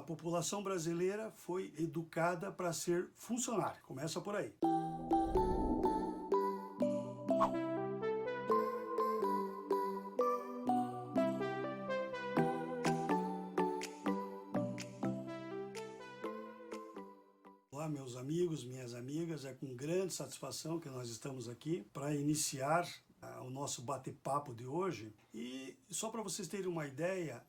população brasileira foi educada para ser funcionário. Começa por aí. Olá, meus amigos, minhas amigas, é com grande satisfação que nós estamos aqui para iniciar o nosso bate-papo de hoje. E só para vocês terem uma ideia,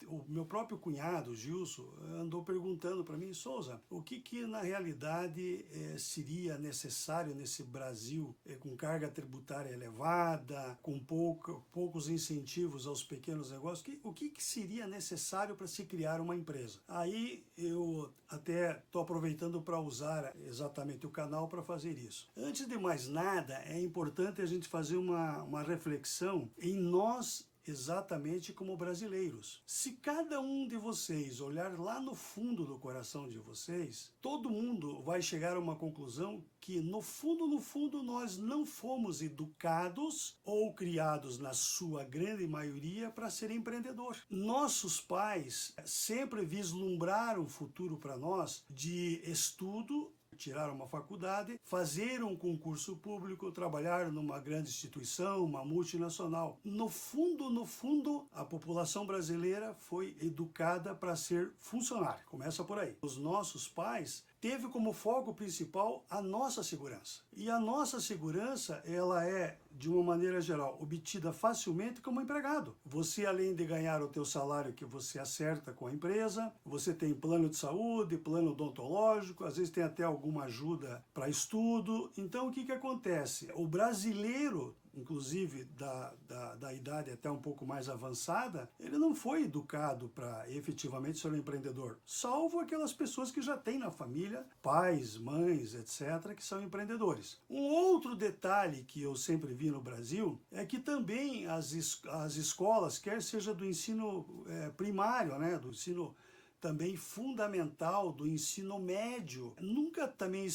o meu próprio cunhado, Gilson, andou perguntando para mim: Souza, o que na realidade seria necessário nesse Brasil com carga tributária elevada, com poucos incentivos aos pequenos negócios, o que seria necessário para se criar uma empresa? Aí eu até estou aproveitando para usar exatamente o canal para fazer isso. Antes de mais nada, é importante a gente fazer uma reflexão em nós, exatamente como brasileiros. Se cada um de vocês olhar lá no fundo do coração de vocês, todo mundo vai chegar a uma conclusão que no fundo nós não fomos educados ou criados na sua grande maioria para ser empreendedor. Nossos pais sempre vislumbraram o futuro para nós de estudo, tirar uma faculdade, fazer um concurso público, trabalhar numa grande instituição, uma multinacional. No fundo, a população brasileira foi educada para ser funcionário. Começa por aí. Os nossos pais teve como foco principal a nossa segurança. E a nossa segurança, ela é, de uma maneira geral, obtida facilmente como empregado. Você, além de ganhar o teu salário que você acerta com a empresa, você tem plano de saúde, plano odontológico, às vezes tem até alguma ajuda para estudo. Então, o que acontece? O brasileiro, inclusive da idade até um pouco mais avançada, ele não foi educado para efetivamente ser um empreendedor, salvo aquelas pessoas que já têm na família pais, mães, etc., que são empreendedores. Um outro detalhe que eu sempre vi no Brasil é que também as escolas, quer seja do ensino primário, né, do ensino também fundamental, do ensino médio, nunca também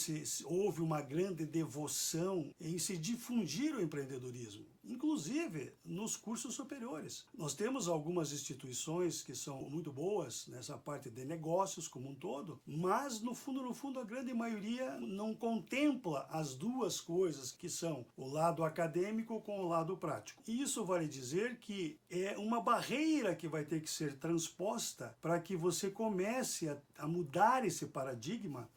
houve uma grande devoção em se difundir o empreendedorismo, inclusive nos cursos superiores. Nós temos algumas instituições que são muito boas nessa parte de negócios como um todo, mas no fundo, a grande maioria não contempla as duas coisas, que são o lado acadêmico com o lado prático. E isso vale dizer que é uma barreira que vai ter que ser transposta para que você comece a mudar esse paradigma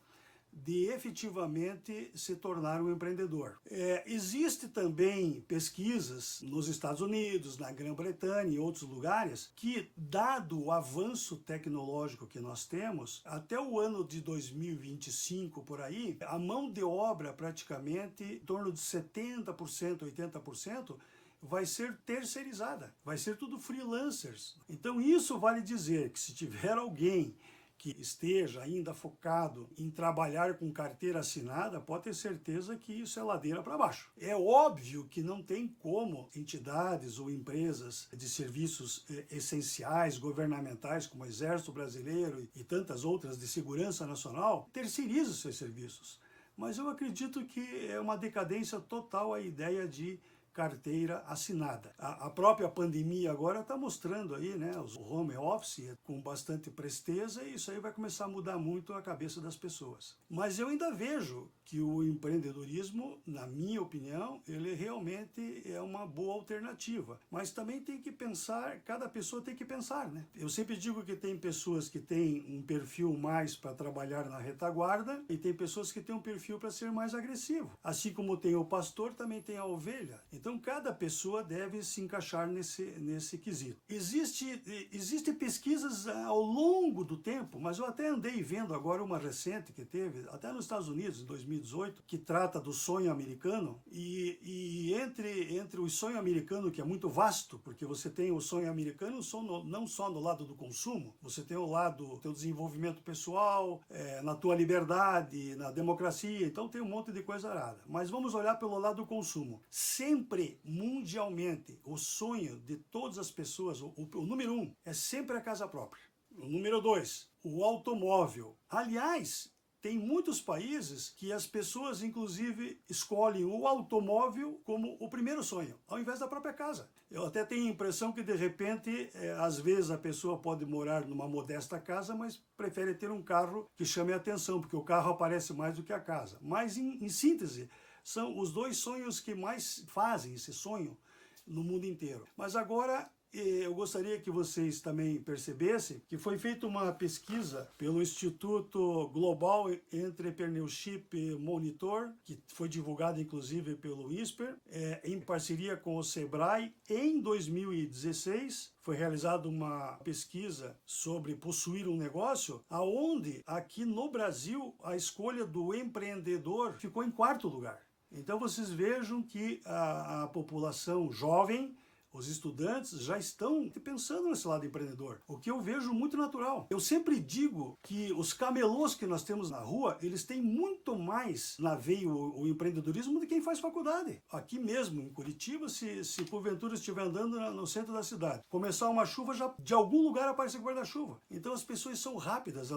de efetivamente se tornar um empreendedor. Existe também pesquisas nos Estados Unidos, na Grã-Bretanha e outros lugares que, dado o avanço tecnológico que nós temos, até o ano de 2025 por aí, a mão de obra praticamente em torno de 70%, 80%, vai ser terceirizada, vai ser tudo freelancers. Então isso vale dizer que se tiver alguém que esteja ainda focado em trabalhar com carteira assinada, pode ter certeza que isso é ladeira para baixo. É óbvio que não tem como entidades ou empresas de serviços essenciais, governamentais, como o Exército Brasileiro e tantas outras de segurança nacional, terceirizam seus serviços. Mas eu acredito que é uma decadência total a ideia de carteira assinada. A própria pandemia agora está mostrando aí, né, o home office com bastante presteza, e isso aí vai começar a mudar muito a cabeça das pessoas. Mas eu ainda vejo que o empreendedorismo, na minha opinião, ele realmente é uma boa alternativa. Mas também tem que pensar, cada pessoa tem que pensar, né? Eu sempre digo que tem pessoas que têm um perfil mais para trabalhar na retaguarda e tem pessoas que têm um perfil para ser mais agressivo. Assim como tem o pastor, também tem a ovelha. Então cada pessoa deve se encaixar nesse quesito. Existem pesquisas ao longo do tempo, mas eu até andei vendo agora uma recente que teve, até nos Estados Unidos, em 2018, que trata do sonho americano, e entre o sonho americano, que é muito vasto, porque você tem o sonho americano não só no lado do consumo, você tem o lado do teu desenvolvimento pessoal, na tua liberdade, na democracia, então tem um monte de coisa arada. Mas vamos olhar pelo lado do consumo. Sempre, mundialmente, o sonho de todas as pessoas, o número 1, é sempre a casa própria. O número 2, o automóvel. Aliás, Tem muitos países que as pessoas, inclusive, escolhem o automóvel como o primeiro sonho, ao invés da própria casa. Eu até tenho a impressão que, de repente, às vezes a pessoa pode morar numa modesta casa, mas prefere ter um carro que chame a atenção, porque o carro aparece mais do que a casa. Mas, em síntese, são os dois sonhos que mais fazem esse sonho no mundo inteiro. Mas agora, eu gostaria que vocês também percebessem que foi feita uma pesquisa pelo Instituto Global Entrepreneurship Monitor, que foi divulgada inclusive pelo ISPER, em parceria com o Sebrae. Em 2016, foi realizada uma pesquisa sobre possuir um negócio, aonde aqui no Brasil a escolha do empreendedor ficou em 4º lugar. Então vocês vejam que a população jovem, os estudantes já estão pensando nesse lado empreendedor, o que eu vejo muito natural. Eu sempre digo que os camelôs que nós temos na rua, eles têm muito mais na veia o empreendedorismo do que quem faz faculdade. Aqui mesmo, em Curitiba, se porventura estiver andando no centro da cidade, começar uma chuva, já de algum lugar aparece guarda-chuva. Então as pessoas são rápidas,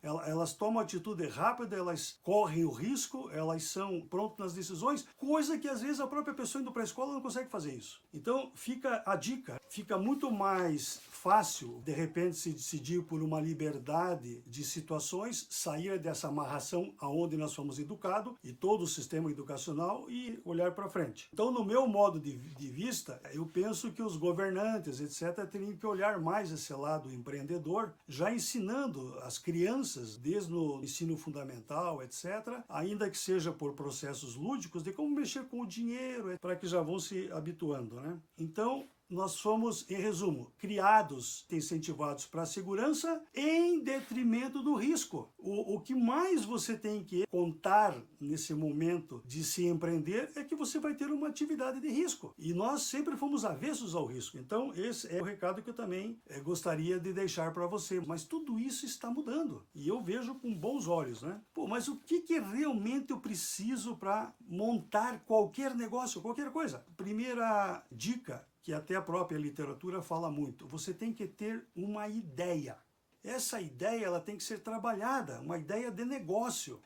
elas tomam atitude rápida, elas correm o risco, elas são prontas nas decisões, coisa que às vezes a própria pessoa indo para a escola não consegue fazer isso. Então, fica a dica, fica muito mais fácil, de repente, se decidir por uma liberdade de situações, sair dessa amarração aonde nós fomos educados e todo o sistema educacional e olhar para frente. Então, no meu modo de vista, eu penso que os governantes, etc., teriam que olhar mais esse lado empreendedor, já ensinando as crianças, desde o ensino fundamental, etc., ainda que seja por processos lúdicos, de como mexer com o dinheiro, para que já vão se habituando, né? Então, nós fomos, em resumo, criados, incentivados para a segurança em detrimento do risco. O que mais você tem que contar nesse momento de se empreender é que você vai ter uma atividade de risco. E nós sempre fomos avessos ao risco. Então, esse é o recado que eu também gostaria de deixar para você. Mas tudo isso está mudando. E eu vejo com bons olhos, né? Pô, mas o que realmente eu preciso para montar qualquer negócio, qualquer coisa? Primeira dica, que até a própria literatura fala muito, você tem que ter uma ideia. Essa ideia ela tem que ser trabalhada, uma ideia de negócio.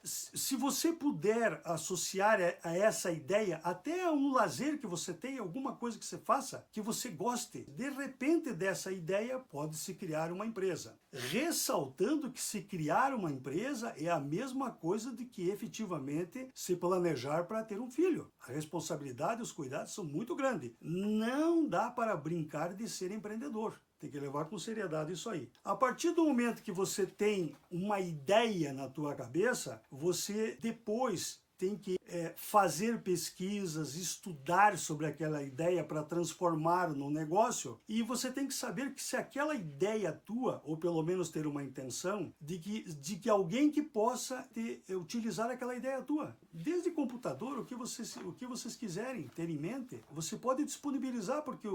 Se você puder associar a essa ideia até um lazer que você tem, alguma coisa que você faça, que você goste, de repente dessa ideia pode-se criar uma empresa. Ressaltando que se criar uma empresa é a mesma coisa de que efetivamente se planejar para ter um filho. A responsabilidade e os cuidados são muito grandes. Não dá para brincar de ser empreendedor. Tem que levar com seriedade isso aí. A partir do momento que você tem uma ideia na tua cabeça, você depois tem que fazer pesquisas, estudar sobre aquela ideia para transformar no negócio, e você tem que saber que se aquela ideia tua, ou pelo menos ter uma intenção, de que alguém que possa utilizar aquela ideia tua, desde computador, o que vocês quiserem ter em mente, você pode disponibilizar, porque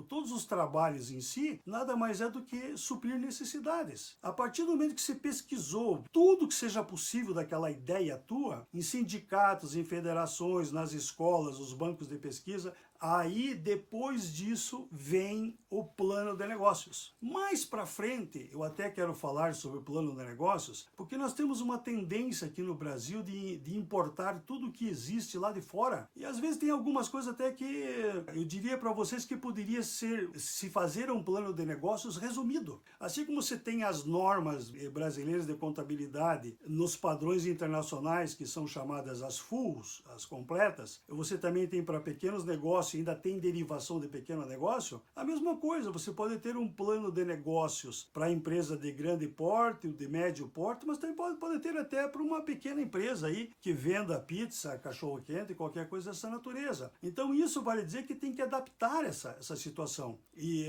todos os trabalhos em si, nada mais é do que suprir necessidades. A partir do momento que você pesquisou tudo que seja possível daquela ideia tua, em sindicatos, em federações, nas escolas, os bancos de pesquisa, aí depois disso vem o plano de negócios. Mais para frente, eu até quero falar sobre o plano de negócios, porque nós temos uma tendência aqui no Brasil de importar tudo que existe lá de fora, e às vezes tem algumas coisas até que eu diria para vocês que poderia se fazer um plano de negócios resumido. Assim como você tem as normas brasileiras de contabilidade nos padrões internacionais, que são chamadas as FULs, as completas, você também tem para pequenos negócios, ainda tem derivação de pequeno negócio, a mesma coisa, você pode ter um plano de negócios para empresa de grande porte, de médio porte, mas também pode ter até para uma pequena empresa aí que venda pizza, cachorro-quente, qualquer coisa dessa natureza. Então isso vale dizer que tem que adaptar essa situação.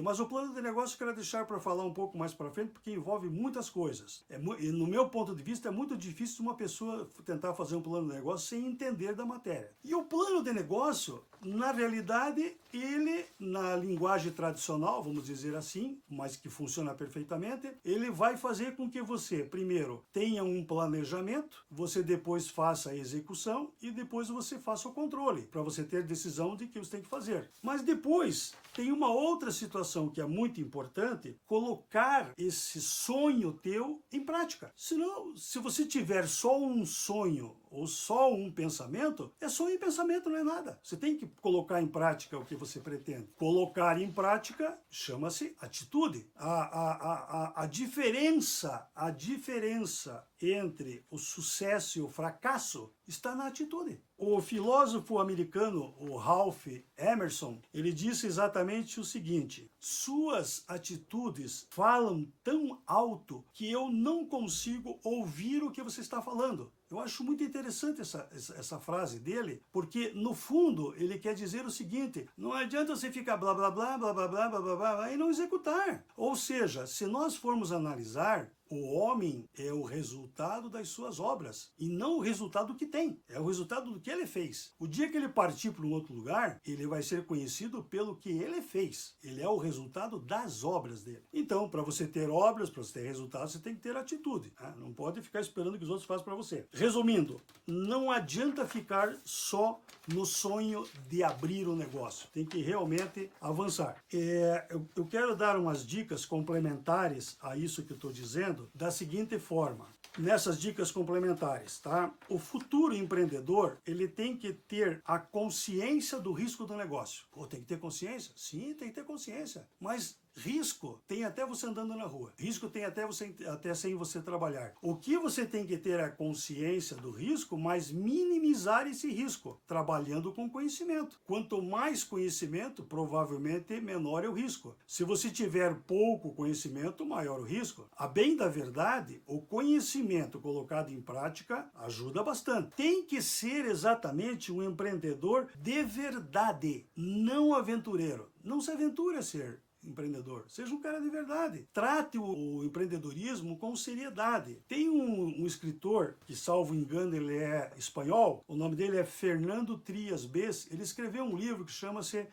Mas o plano de negócio eu quero deixar para falar um pouco mais para frente, porque envolve muitas coisas. E no meu ponto de vista é muito difícil uma pessoa tentar fazer um plano de negócio sem entender da matéria. E o plano de negócio Na realidade, ele, na linguagem tradicional, vamos dizer assim, mas que funciona perfeitamente, ele vai fazer com que você, primeiro, tenha um planejamento, você depois faça a execução e depois você faça o controle, para você ter decisão de que você tem que fazer. Mas depois, tem uma outra situação que é muito importante, colocar esse sonho teu em prática. Senão, se você tiver só um sonho ou só um pensamento, é sonho e pensamento, não é nada. Você tem que colocar em prática o que você pretende. Colocar em prática chama-se atitude. A diferença entre o sucesso e o fracasso está na atitude. O filósofo americano, o Ralph Emerson, ele disse exatamente o seguinte: suas atitudes falam tão alto que eu não consigo ouvir o que você está falando. Eu acho muito interessante essa frase dele, porque no fundo ele quer dizer o seguinte: não adianta você ficar blá blá blá blá blá blá blá blá blá e não executar. Ou seja, se nós formos analisar, o homem é o resultado das suas obras e não o resultado que tem, é o resultado do que ele fez. O dia que ele partir para um outro lugar, ele vai ser conhecido pelo que ele fez. Ele é o resultado das obras dele. Então, para você ter obras, para você ter resultados, você tem que ter atitude, né? Não pode ficar esperando que os outros façam para você. Resumindo, não adianta ficar só no sonho de abrir um negócio. Tem que realmente avançar. Eu quero dar umas dicas complementares a isso que eu estou dizendo, da seguinte forma. Nessas dicas complementares, tá? O futuro empreendedor, ele tem que ter a consciência do risco do negócio. Pô, tem que ter consciência? Sim, tem que ter consciência. Mas risco tem até você andando na rua. Risco tem até sem você trabalhar. O que você tem que ter é a consciência do risco, mas minimizar esse risco, trabalhando com conhecimento. Quanto mais conhecimento, provavelmente menor é o risco. Se você tiver pouco conhecimento, maior o risco. A bem da verdade, o conhecimento colocado em prática ajuda bastante. Tem que ser exatamente um empreendedor de verdade, não aventureiro. Não se aventure a ser empreendedor, seja um cara de verdade. Trate o empreendedorismo com seriedade. Tem um escritor que, salvo engano, ele é espanhol, o nome dele é Fernando Trias Bes. Ele escreveu um livro que chama-se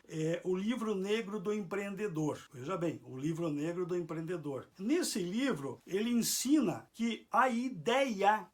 O Livro Negro do Empreendedor. Veja bem, O Livro Negro do Empreendedor. Nesse livro, ele ensina que a ideia,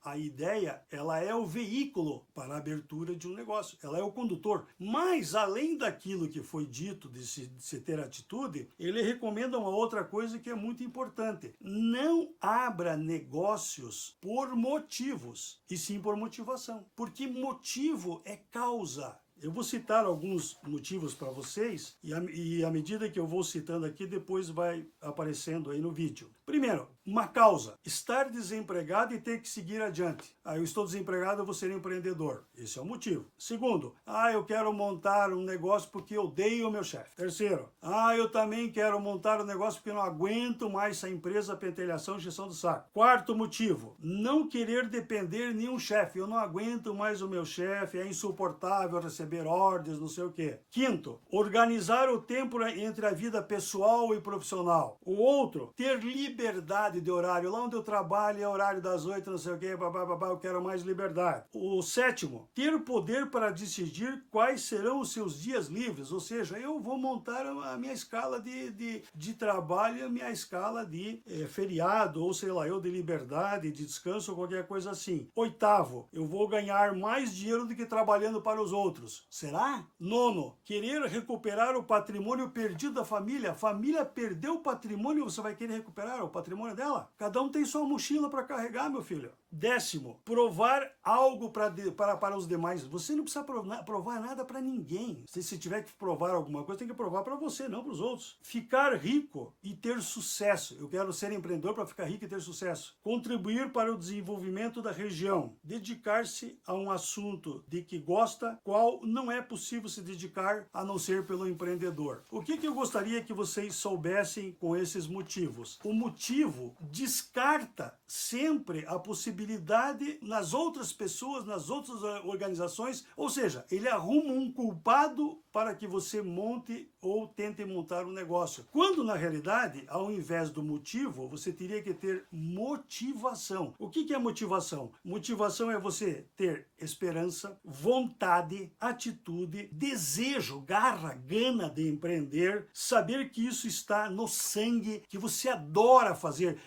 ela é o veículo para a abertura de um negócio. Ela é o condutor. Mas, além daquilo que foi dito de se ter atitude, ele recomenda uma outra coisa que é muito importante. Não abra negócios por motivos, e sim por motivação. Porque motivo é causa. Eu vou citar alguns motivos para vocês e à medida que eu vou citando aqui, depois vai aparecendo aí no vídeo. Primeiro, uma causa. Estar desempregado e ter que seguir adiante. Eu estou desempregado, eu vou ser empreendedor. Esse é o motivo. Segundo, eu quero montar um negócio porque eu odeio o meu chefe. Terceiro, eu também quero montar um negócio porque eu não aguento mais essa empresa, pentelhação, injeção do saco. Quarto motivo, não querer depender de nenhum chefe. Eu não aguento mais o meu chefe, é insuportável receber ordens, não sei o quê. Quinto, organizar o tempo entre a vida pessoal e profissional. O outro, ter liberdade de horário. Lá onde eu trabalho é horário das 8, não sei o quê, eu quero mais liberdade. O sétimo, ter poder para decidir quais serão os seus dias livres, ou seja, eu vou montar a minha escala de trabalho e a minha escala de feriado, ou sei lá, de liberdade, de descanso, ou qualquer coisa assim. Oitavo, eu vou ganhar mais dinheiro do que trabalhando para os outros. Será? Nono, querer recuperar o patrimônio perdido da família. A família perdeu o patrimônio, você vai querer recuperar o patrimônio dela? Cada um tem sua mochila para carregar, meu filho. Décimo, provar algo para os demais. Você não precisa provar nada para ninguém. Se tiver que provar alguma coisa, tem que provar para você, não para os outros. Ficar rico e ter sucesso. Eu quero ser empreendedor para ficar rico e ter sucesso. Contribuir para o desenvolvimento da região. Dedicar-se a um assunto de que gosta, qual não é possível se dedicar a não ser pelo empreendedor. O que eu gostaria que vocês soubessem com esses motivos? O motivo descarta sempre a possibilidade nas outras pessoas, nas outras organizações, ou seja, ele arruma um culpado para que você monte ou tente montar um negócio. Quando, na realidade, ao invés do motivo, você teria que ter motivação. O que é motivação? Motivação é você ter esperança, vontade, atitude, desejo, garra, gana de empreender, saber que isso está no sangue, que você adora fazer.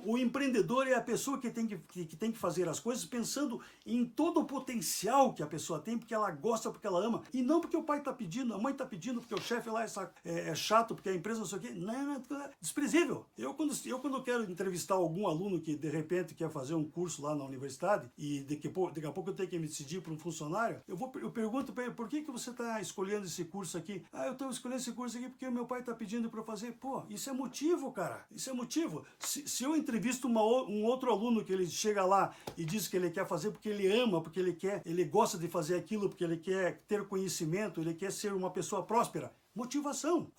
O empreendedor é a pessoa que tem que fazer as coisas pensando em todo o potencial que a pessoa tem, porque ela gosta, porque ela ama, e não porque o pai está pedindo, a mãe está pedindo, porque o chefe lá é chato, porque a empresa não sei o quê. Não, é desprezível. Quando quero entrevistar algum aluno que de repente quer fazer um curso lá na universidade e daqui a pouco eu tenho que me decidir para um funcionário, eu pergunto para ele: por que você está escolhendo esse curso aqui? Eu estou escolhendo esse curso aqui porque o meu pai está pedindo para eu fazer. Pô, isso é motivo, cara. Isso é motivo. Se eu entrevisto um outro aluno que ele chega lá e diz que ele quer fazer porque ele ama, porque ele gosta de fazer aquilo, porque ele quer ter conhecimento, ele quer ser uma pessoa próspera. Motivação.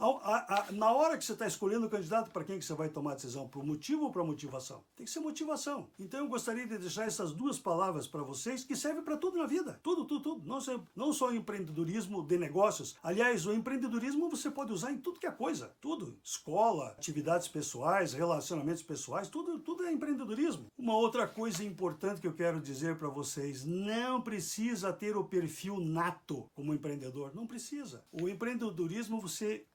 Na hora que você está escolhendo o candidato, para quem que você vai tomar a decisão? Para o motivo ou para a motivação? Tem que ser motivação. Então eu gostaria de deixar essas duas palavras para vocês, que servem para tudo na vida. Tudo. Não só o empreendedorismo de negócios. Aliás, o empreendedorismo você pode usar em tudo que é coisa. Tudo. Escola, atividades pessoais, relacionamentos pessoais, tudo é empreendedorismo. Uma outra coisa importante que eu quero dizer para vocês: não precisa ter o perfil nato como empreendedor. Não precisa. O empreendedorismo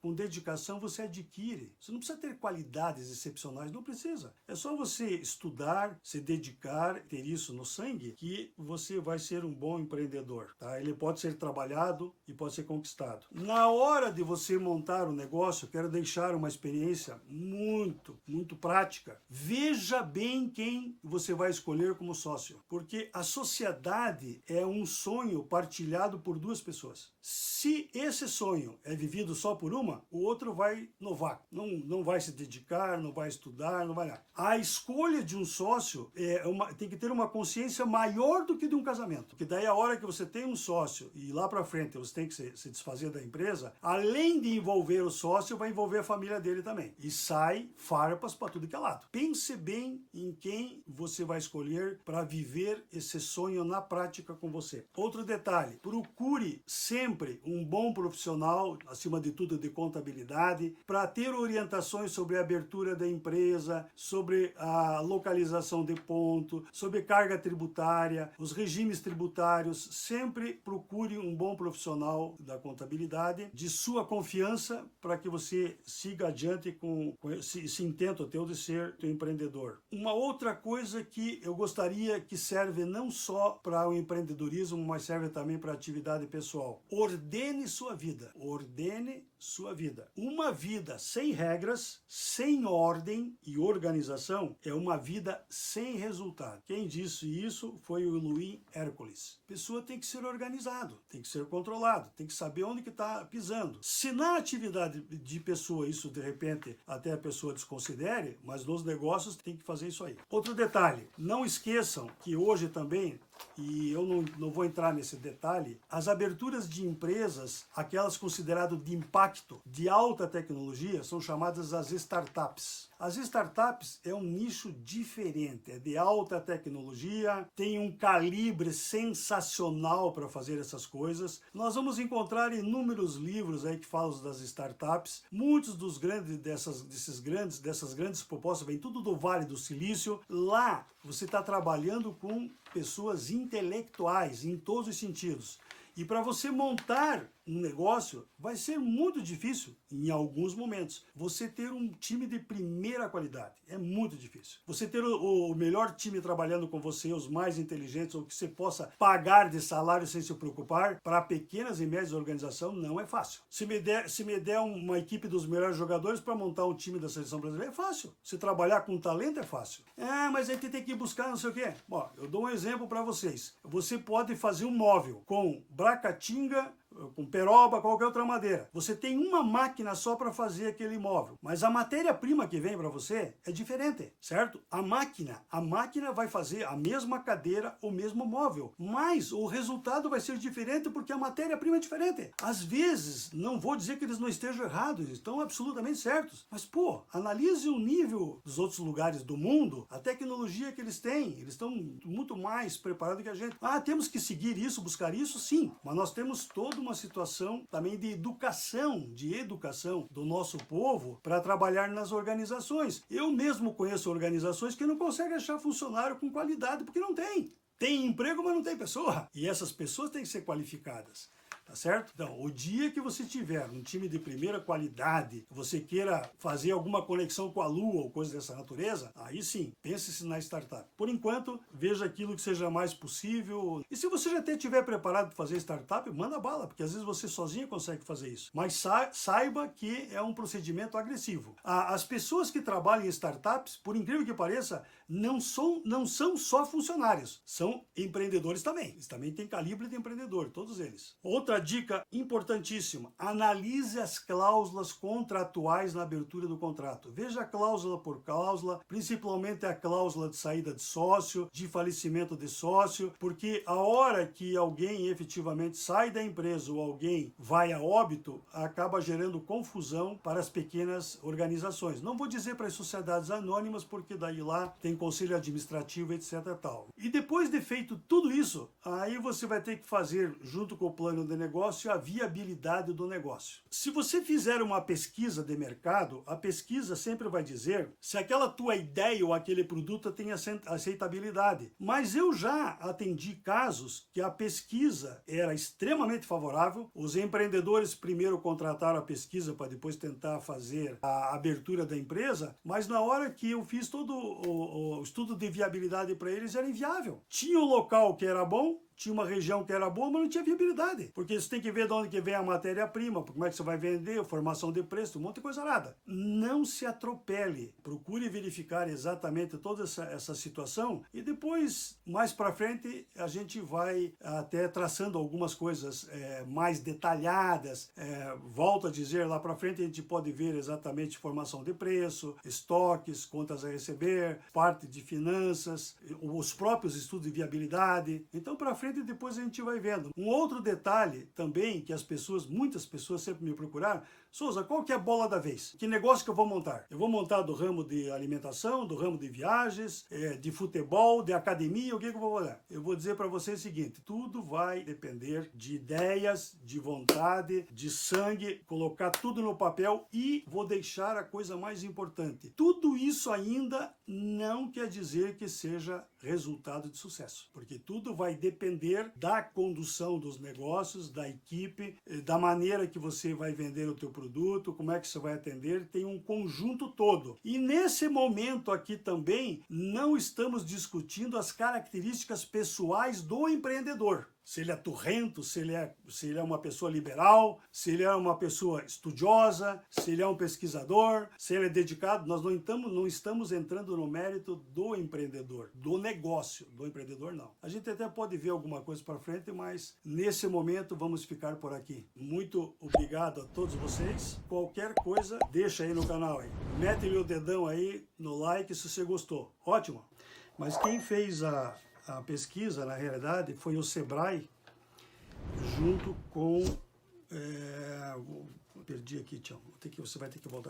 com dedicação, você adquire. Você não precisa ter qualidades excepcionais, não precisa. É só você estudar, se dedicar, ter isso no sangue, que você vai ser um bom empreendedor. Tá? Ele pode ser trabalhado e pode ser conquistado. Na hora de você montar um negócio, eu quero deixar uma experiência muito prática. Veja bem quem você vai escolher como sócio, porque a sociedade é um sonho partilhado por duas pessoas. Se esse sonho é vivido só por uma, o outro vai no vácuo. Não vai se dedicar, não vai estudar, não vai nada. A escolha de um sócio tem que ter uma consciência maior do que de um casamento. Porque daí a hora que você tem um sócio e lá para frente você tem que se desfazer da empresa, além de envolver o sócio, vai envolver a família dele também. E sai farpas para tudo que é lado. Pense bem em quem você vai escolher para viver esse sonho na prática com você. Outro detalhe: procure sempre um bom profissional, acima de tudo de contabilidade, para ter orientações sobre a abertura da empresa, sobre a localização de ponto, sobre carga tributária, os regimes tributários. Sempre procure um bom profissional da contabilidade, de sua confiança, para que você siga adiante com esse intento teu de ser teu empreendedor. Uma outra coisa que eu gostaria, que serve não só para o empreendedorismo, mas serve também para a atividade pessoal: ordene sua vida. Ordene sua vida. Uma vida sem regras, sem ordem e organização é uma vida sem resultado. Quem disse isso foi o Louis Hércules. A pessoa tem que ser organizado, tem que ser controlado, tem que saber onde que está pisando. Se na atividade de pessoa isso de repente até a pessoa desconsidere, mas nos negócios tem que fazer isso aí. Outro detalhe: não esqueçam que hoje também, e eu não vou entrar nesse detalhe, as aberturas de empresas, aquelas consideradas de impacto, de alta tecnologia, são chamadas as startups. As startups é um nicho diferente, é de alta tecnologia, tem um calibre sensacional para fazer essas coisas. Nós vamos encontrar inúmeros livros aí que falam das startups. Muitos dessas grandes propostas vêm tudo do Vale do Silício. Lá você está trabalhando com pessoas intelectuais em todos os sentidos. E para você montar um negócio, vai ser muito difícil, em alguns momentos, você ter um time de primeira qualidade. É muito difícil. Você ter o melhor time trabalhando com você, os mais inteligentes, ou que você possa pagar de salário sem se preocupar, para pequenas e médias organizações, não é fácil. Se me der uma equipe dos melhores jogadores para montar um time da seleção brasileira, é fácil. Se trabalhar com talento é fácil. Mas a gente tem que buscar não sei o quê. Bom, eu dou um exemplo para vocês. Você pode fazer um móvel com bracatinga, com peroba, qualquer outra madeira. Você tem uma máquina só para fazer aquele móvel, mas a matéria-prima que vem para você é diferente, certo? A máquina vai fazer a mesma cadeira, o mesmo móvel, mas o resultado vai ser diferente porque a matéria-prima é diferente. Às vezes, não vou dizer que eles não estejam errados, eles estão absolutamente certos, mas analise o nível dos outros lugares do mundo, a tecnologia que eles têm, eles estão muito mais preparados que a gente. Temos que seguir isso, buscar isso? Sim, mas nós temos todo uma situação também de educação do nosso povo para trabalhar nas organizações. Eu mesmo conheço organizações que não conseguem achar funcionário com qualidade, porque não tem. Tem emprego, mas não tem pessoa. E essas pessoas têm que ser qualificadas. Tá certo? Então, o dia que você tiver um time de primeira qualidade, você queira fazer alguma conexão com a Lua ou coisa dessa natureza, aí sim, pense-se na startup. Por enquanto, veja aquilo que seja mais possível. E se você já até estiver preparado para fazer startup, manda bala, porque às vezes você sozinho consegue fazer isso. Mas saiba que é um procedimento agressivo. As pessoas que trabalham em startups, por incrível que pareça, não são só funcionários, são empreendedores também. Eles também têm calibre de empreendedor, todos eles. Outra dica importantíssima: analise as cláusulas contratuais na abertura do contrato. Veja cláusula por cláusula, principalmente a cláusula de saída de sócio, de falecimento de sócio, porque a hora que alguém efetivamente sai da empresa ou alguém vai a óbito, acaba gerando confusão para as pequenas organizações. Não vou dizer para as sociedades anônimas, porque daí lá tem conselho administrativo, etc. tal. E depois de feito tudo isso, aí você vai ter que fazer, junto com o plano de negócio, a viabilidade do negócio. Se você fizer uma pesquisa de mercado, a pesquisa sempre vai dizer se aquela tua ideia ou aquele produto tem aceitabilidade. Mas eu já atendi casos que a pesquisa era extremamente favorável, os empreendedores primeiro contrataram a pesquisa para depois tentar fazer a abertura da empresa, mas na hora que eu fiz todo o estudo de viabilidade para eles, era inviável. Tinha um local que era bom, tinha uma região que era boa, mas não tinha viabilidade. Porque você tem que ver de onde que vem a matéria-prima, como é que você vai vender, formação de preço, um monte de coisa nada. Não se atropele. Procure verificar exatamente toda essa situação e depois, mais para frente, a gente vai até traçando algumas coisas mais detalhadas. Volto a dizer, lá para frente a gente pode ver exatamente formação de preço, estoques, contas a receber, parte de finanças, os próprios estudos de viabilidade. Então, para frente, e depois a gente vai vendo. Um outro detalhe também que muitas pessoas sempre me procuraram: Souza, qual que é a bola da vez? Que negócio que eu vou montar? Eu vou montar do ramo de alimentação, do ramo de viagens, de futebol, de academia, o que eu vou olhar? Eu vou dizer para vocês o seguinte: tudo vai depender de ideias, de vontade, de sangue, colocar tudo no papel. E vou deixar a coisa mais importante: tudo isso ainda não quer dizer que seja resultado de sucesso, porque tudo vai depender da condução dos negócios, da equipe, da maneira que você vai vender o teu produto, como é que você vai atender, tem um conjunto todo. E nesse momento aqui também não estamos discutindo as características pessoais do empreendedor. Se ele é turrento, se ele é uma pessoa liberal, se ele é uma pessoa estudiosa, se ele é um pesquisador, se ele é dedicado. Nós não estamos entrando no mérito do empreendedor, do negócio, do empreendedor não. A gente até pode ver alguma coisa para frente, mas nesse momento vamos ficar por aqui. Muito obrigado a todos vocês. Qualquer coisa, deixa aí no canal aí. Mete-lhe o dedão aí no like se você gostou. Ótimo! Mas quem fez a pesquisa, na realidade, foi o Sebrae, junto com... perdi aqui, tchau. Você vai ter que voltar.